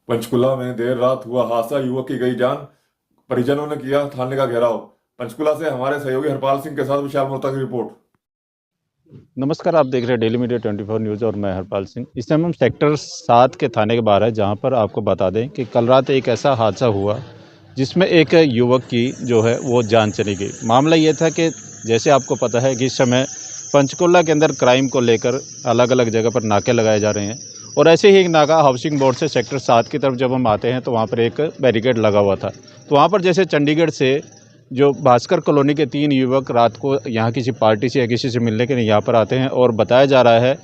पंचकुला में देर रात हुआ हादसा, युवक की गई जान, परिजनों ने किया थाने का घेराव। पंचकुला से हमारे सहयोगी हरपाल सिंह के साथ विशाल मोहता की रिपोर्ट। नमस्कार, आप देख रहे हैं डेली मीडिया 24 न्यूज़ और मैं हरपाल सिंह। इस टाइम हम सेक्टर 7 के थाने के बाहर है, जहां पर आपको बता दें कि कल रात एक ऐसा हादसा हुआ जिसमें एक युवक की जो है वो जान चली गई। मामला ये था कि जैसे आपको पता है कि इस समय पंचकुला के अंदर क्राइम को लेकर अलग अलग जगह पर नाके लगाए जा रहे हैं, और ऐसे ही एक नाका हाउसिंग बोर्ड से सेक्टर 7 की तरफ जब हम आते हैं तो वहाँ पर एक बैरिकेड लगा हुआ था। तो वहाँ पर जैसे चंडीगढ़ से जो भास्कर कॉलोनी के 3 युवक रात को यहाँ किसी पार्टी से या किसी से मिलने के लिए यहाँ पर आते हैं, और बताया जा रहा है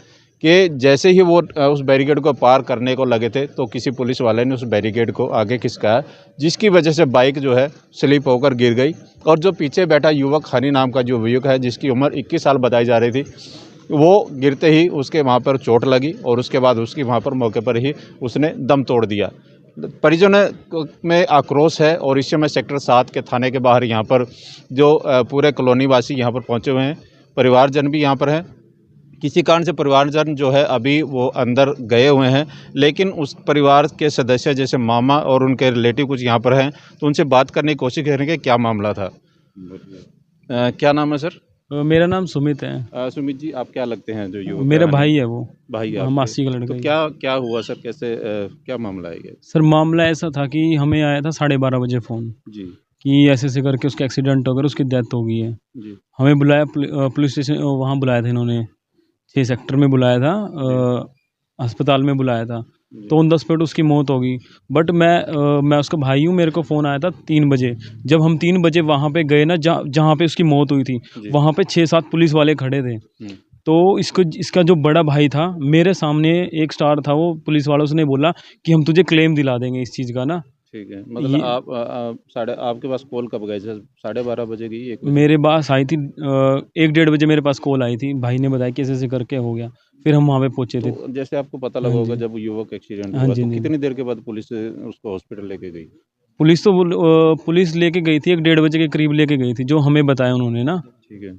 कि जैसे ही वो उस बैरिकेड को पार करने को लगे थे तो किसी पुलिस वाले ने उस बैरिकेड को आगे खिसकाया, जिसकी वजह से बाइक जो है स्लिप होकर गिर गई। और जो पीछे बैठा युवक, हनी नाम का जो युवक है, जिसकी उम्र 21 साल बताई जा रही थी, वो गिरते ही उसके वहाँ पर चोट लगी और उसके बाद उसकी वहाँ पर मौके पर ही उसने दम तोड़ दिया। परिजनों में आक्रोश है, और इस समय सेक्टर 7 के थाने के बाहर यहाँ पर जो पूरे कॉलोनी वासी यहाँ पर पहुँचे हुए हैं, परिवारजन भी यहाँ पर हैं। किसी कारण से परिवारजन जो है अभी वो अंदर गए हुए हैं, लेकिन उस परिवार के सदस्य जैसे मामा और उनके रिलेटिव कुछ यहाँ पर हैं, तो उनसे बात करने की कोशिश करेंगे क्या मामला था। क्या नाम है सर? मेरा नाम सुमित है। सुमित जी, आप क्या लगते हैं जो युवक मेरा है? भाई है वो। भाई है हाँ, आपके? मासी का लड़का तो ही है। क्या क्या हुआ सर? कैसे क्या मामला है ये? सर मामला ऐसा था कि हमें आया था 12:30 बजे फ़ोन जी कि ऐसे-ऐसे करके उसका एक्सीडेंट हो गया, उसकी डेथ हो गई है। जी हमें बुलाया पुलिस स्टेशन, वहाँ बुलाया था इन्होंने, 6 सेक्टर में बुलाया था, अस्पताल में बुलाया था। जी तो ऑन द स्पॉट उसकी मौत हो गई। बट मैं उसका भाई हूँ, मेरे को फ़ोन आया था 3 बजे। जब हम 3 बजे वहाँ पे गए ना, जहाँ पे उसकी मौत हुई थी, जी। वहाँ पे 6-7 पुलिस वाले खड़े थे। हम्म, तो इसका जो बड़ा भाई था, मेरे सामने एक स्टार था, वो पुलिस वालों से ने बोला कि हम तुझे क्लेम दिला देंगे इस चीज़ का ना। ठीक है। मतलब ये आप साढ़े आपके पास कॉल कब गई सर? 12:30 बजे गई, 1 बजे? मेरे पास आई थी, 1 डेढ़ बजे मेरे पास कॉल आई थी, भाई ने बताया कि ऐसे-ऐसे करके हो गया। फिर हम वहाँ पे पहुँचे थे। तो जैसे आपको पता हाँ लगा होगा जी। जब युवक एक्सीडेंट हाँ हुआ, जी, तो हाँ जी। कितनी देर के बाद पुलिस उसको हॉस्पिटल लेके गई? पुलिस लेके गई थी, 1 डेढ़ बजे के करीब लेके गई थी, जो हमें बताया उन्होंने ना। ठीक है।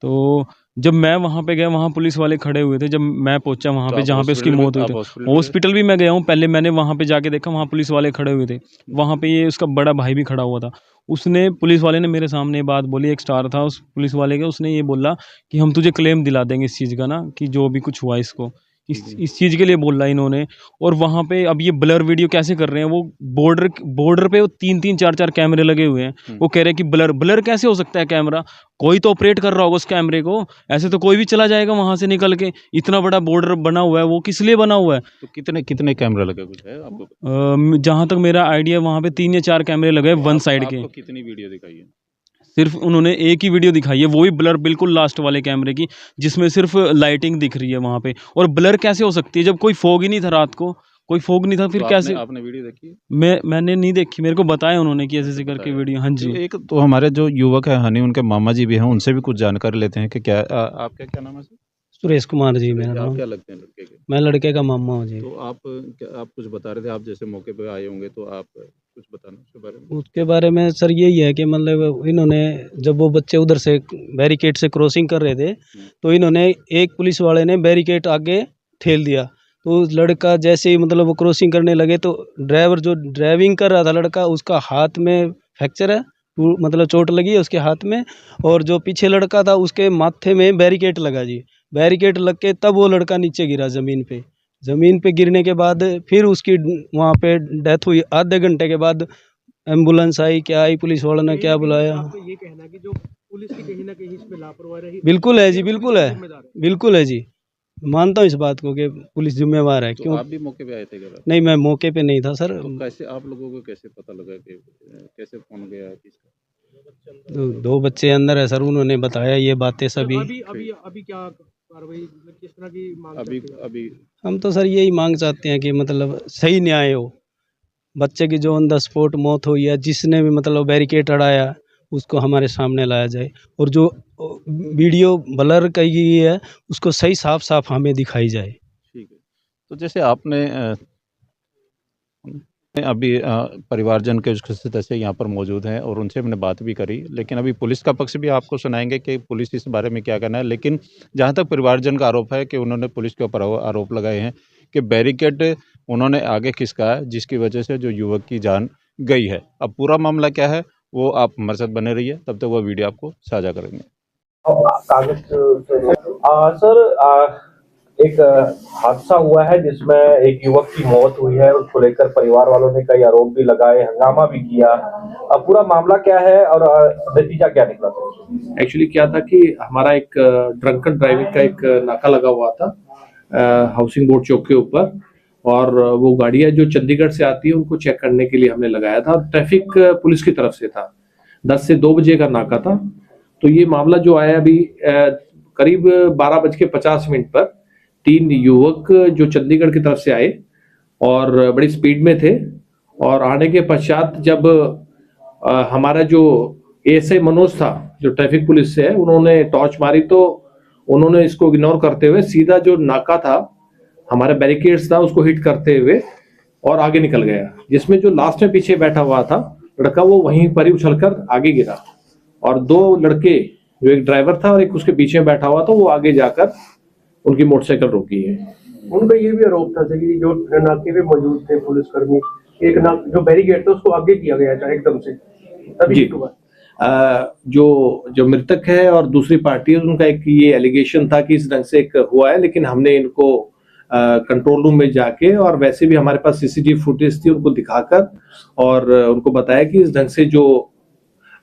तो जब मैं वहाँ पे गया, वहाँ पुलिस वाले खड़े हुए थे। जब मैं पहुँचा वहाँ तो पे जहाँ पे उसकी मौत हुई थी, आप हॉस्पिटल भी गए? हॉस्पिटल भी मैं गया हूँ। पहले मैंने वहाँ पे जाके देखा, वहाँ पुलिस वाले खड़े हुए थे। वहाँ पे ये उसका बड़ा भाई भी खड़ा हुआ था। उसने पुलिस वाले ने मेरे सामने ये बात बोली, एक स्टार था उस पुलिस वाले का, उसने ये बोला कि हम तुझे क्लेम दिला देंगे इस चीज़ का ना, कि जो भी कुछ हुआ इसको। ठीक है। इस चीज़ के लिए बोला इन्होंने। और वहाँ पे अब ये ब्लर वीडियो कैसे कर रहे हैं, वो बॉर्डर पे वो 3-3 4-4 कैमरे लगे हुए हैं। वो कह रहे हैं कि ब्लर ब्लर कैसे हो सकता है कैमरा? कोई तो ऑपरेट कर रहा होगा उस कैमरे को। ऐसे तो कोई भी चला जाएगा वहाँ से निकल के। इतना बड़ा बॉर्डर बना हुआ है, वो किस लिए बना हुआ है? तो कितने कितने कैमरा लगे, कुछ है आपको? जहाँ तक मेरा आइडिया, वहाँ पे 3 या 4 कैमरे लगे हैं तो वन आप साइड के। आपको कितनी वीडियो दिखाई है? सिर्फ उन्होंने एक ही वीडियो दिखाई है, वो भी ब्लर बिल्कुल लास्ट वाले कैमरे की, जिसमें सिर्फ लाइटिंग दिख रही है वहाँ पे। और ब्लर कैसे हो सकती है जब कोई फॉग ही नहीं था रात को? कोई फॉग नहीं था, फिर तो आपने कैसे? आपने वीडियो देखी है? मैंने नहीं देखी, मेरे को बताया उन्होंने कि ऐसे-ऐसे करके बताया। वीडियो। हाँ जो जी। एक तो हमारे जो युवक है हनी, उनके मामा जी भी हैं, उनसे भी कुछ जानकारी लेते हैं कि क्या आपका क्या नाम है सर? सुरेश कुमार जी सुरेश मेरा जी, आप नाम। क्या लगते हैं लड़के के? मैं लड़के का मामा हूँ जी। तो आप क्या आप कुछ बता रहे थे, आप जैसे मौके पे आए होंगे तो आप कुछ बताना उसके बारे में? उसके बारे में सर यही है कि मतलब इन्होंने, जब वो बच्चे उधर से बैरिकेड से क्रॉसिंग कर रहे थे, तो इन्होंने, एक पुलिस वाले ने बैरिकेड आगे ठेल दिया। तो उस लड़का जैसे ही मतलब वो क्रॉसिंग करने लगे, तो ड्राइवर जो ड्राइविंग कर रहा था लड़का, उसका हाथ में फ्रैक्चर है, मतलब चोट लगी है उसके हाथ में। और जो पीछे लड़का था, उसके माथे में बैरिकेड लगा जी। बैरिकेड लग के तब वो लड़का नीचे गिरा ज़मीन पे। ज़मीन पे गिरने के बाद फिर उसकी वहाँ पे डेथ हुई। आधे घंटे के बाद एम्बुलेंस आई, क्या आई, पुलिस वालों ने क्या बुलाया। आपका ये कहना है कि जो पुलिस की कहीं न कहीं इस पे लापरवाही रही, बिल्कुल है जी, ये पुलिस बिल्कुल है, जिम्मेदार है। बिल्कुल है जी। मानता हूँ इस बात को कि पुलिस जिम्मेवार है। तो क्यों? आप भी मौके पे आए थे क्या रात? नहीं, मैं मौके पे नहीं था सर। तो कैसे आप लोगों को कैसे पता लगा कि कैसे फ़ोन गया किसका? दो बच्चे अंदर है सर, उन्होंने बताया ये बातें सभी। अभी क्या कार्रवाई, मतलब किस तरह की मांग अभी करते हैं? अभी हम तो सर यही मांग चाहते हैं कि मतलब सही न्याय हो। बच्चे की जो ऑन द स्पॉट मौत हुई है, जिसने भी मतलब बैरिकेड अड़ाया, उसको हमारे सामने लाया जाए। और जो वीडियो ब्लर की गई है, उसको सही साफ-साफ हमें दिखाई जाए। ठीक है। तो जैसे आपने अभी परिवारजन के कुछ सदस्य यहाँ पर मौजूद हैं और उनसे हमने बात भी करी, लेकिन अभी पुलिस का पक्ष भी आपको सुनाएंगे कि पुलिस इस बारे में क्या कहना है। लेकिन जहाँ तक परिवारजन का आरोप है कि उन्होंने पुलिस के ऊपर आरोप लगाए हैं कि बैरिकेड उन्होंने आगे खिसका है, जिसकी वजह से जो युवक की जान गई है। अब पूरा मामला क्या है वो आप हमारे साथ बने रहिए, तब तक वो वीडियो आपको साझा करेंगे। सर एक हादसा हुआ है जिसमें एक युवक की मौत हुई है। उसको लेकर परिवार वालों ने कई आरोप भी लगाए, हंगामा भी किया। अब पूरा मामला क्या है और नतीजा क्या निकला? एक्चुअली क्या था कि हमारा एक ड्रंकन ड्राइविंग का एक नाका लगा हुआ था हाउसिंग बोर्ड चौक के ऊपर, और वो गाड़ियां जो चंडीगढ़ से आती है उनको चेक करने के लिए हमने लगाया था। ट्रैफिक पुलिस की तरफ से था, 10 से 2 बजे का नाका था। तो ये मामला जो आया अभी करीब 12:50 पर 3 युवक जो चंडीगढ़ की तरफ से आए और बड़ी स्पीड में थे, और आने के पश्चात जब हमारा जो एएसआई मनोज था जो ट्रैफिक पुलिस से है, उन्होंने टॉर्च मारी तो उन्होंने इसको इग्नोर करते हुए सीधा जो नाका था, हमारे बैरिकेड्स था, उसको हिट करते हुए और आगे निकल गया। जिसमें जो लास्ट में पीछे बैठा हुआ था लड़का, वो वहीं पर ही उछलकर आगे गिरा, और 2 लड़के जो एक ड्राइवर था और एक उसके पीछे बैठा हुआ था, वो आगे जाकर उनकी मोटरसाइकिल रोकी है। उनका ये भी आरोप था कि जो नाके पे मौजूद थे पुलिसकर्मी, एक नाक जो बैरिकेड था उसको आगे किया गया था एकदम से, तभी जी। हिट हुआ। जो मृतक है और दूसरी पार्टी है, उनका एक ये एलिगेशन था कि इस ढंग से एक हुआ है, लेकिन हमने इनको कंट्रोल रूम में जाके, और वैसे भी हमारे पास सीसीटीवी फुटेज थी, उनको दिखाकर और उनको बताया कि इस ढंग से जो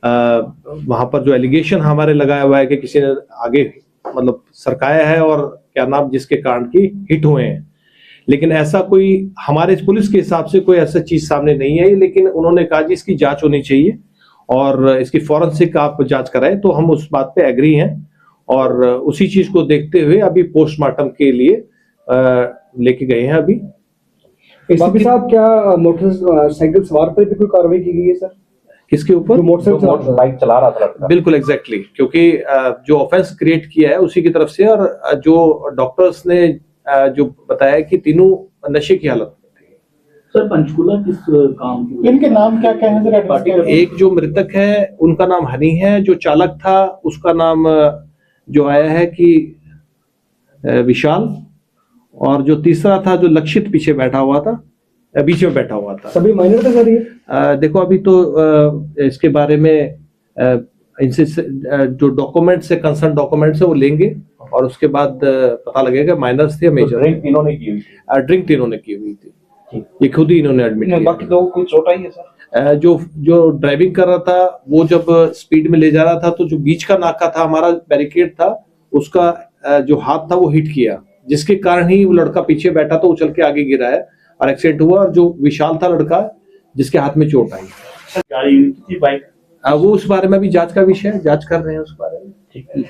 वहां पर जो एलिगेशन हमारे लगाया हुआ है कि किसी ने आगे मतलब सरकाया है और क्या नाम जिसके कारण की हिट हुए हैं, लेकिन ऐसा कोई हमारे पुलिस के हिसाब से कोई ऐसा चीज सामने नहीं आई। लेकिन उन्होंने कहा जी इसकी जांच होनी चाहिए और इसकी फॉरेंसिक आप जांच कराएं, तो हम उस बात पे एग्री हैं, और उसी चीज को देखते हुए अभी पोस्टमार्टम के लिए लेके गए हैं। अभी एसपी साहब, क्या मोटरसाइकिल सवार पर भी कोई कार्रवाई की गई है सर? किसके ऊपर? मोटरसाइकिल बाइक चला रहा था लड़का। बिल्कुल एग्जैक्टली, क्योंकि जो ऑफेंस क्रिएट किया है उसी की तरफ से, और जो डॉक्टर्स ने जो बताया कि तीनों नशे की हालत में थे। सर पंचकूला किस काम की? इनके नाम क्या क्या है सर? एक जो मृतक है उनका नाम हनी है, जो चालक था उसका नाम जो आया है कि विशाल, और जो तीसरा था जो लक्षित पीछे बैठा हुआ था, बीच में बैठा हुआ था। सभी माइनर थे सर ये? देखो अभी तो इसके बारे में इनसे जो डॉक्यूमेंट्स है, कंसर्न डॉक्यूमेंट्स है, वो लेंगे और उसके बाद पता लगेगा माइनर्स थे या मेजर। ड्रिंक तीनों ने की हुई थी। ड्रिंक तीनों ने की हुई थी, ये खुद ही इन्होंने एडमिट किया। बाकी लोगों को चोट आई है सर? जो ड्राइविंग कर रहा था वो जब स्पीड में ले जा रहा था, तो जो बीच का नाका था, हमारा बैरिकेड था, उसका जो हाथ था वो हिट किया, जिसके कारण ही वो लड़का पीछे बैठा तो उछल के आगे गिरा है और एक्सीडेंट हुआ। और जो विशाल था लड़का, जिसके हाथ में चोट आई, गाड़ी थी बाइक, वो उस बारे में भी जांच का विषय है, जांच कर रहे हैं उस बारे में। ठीक है।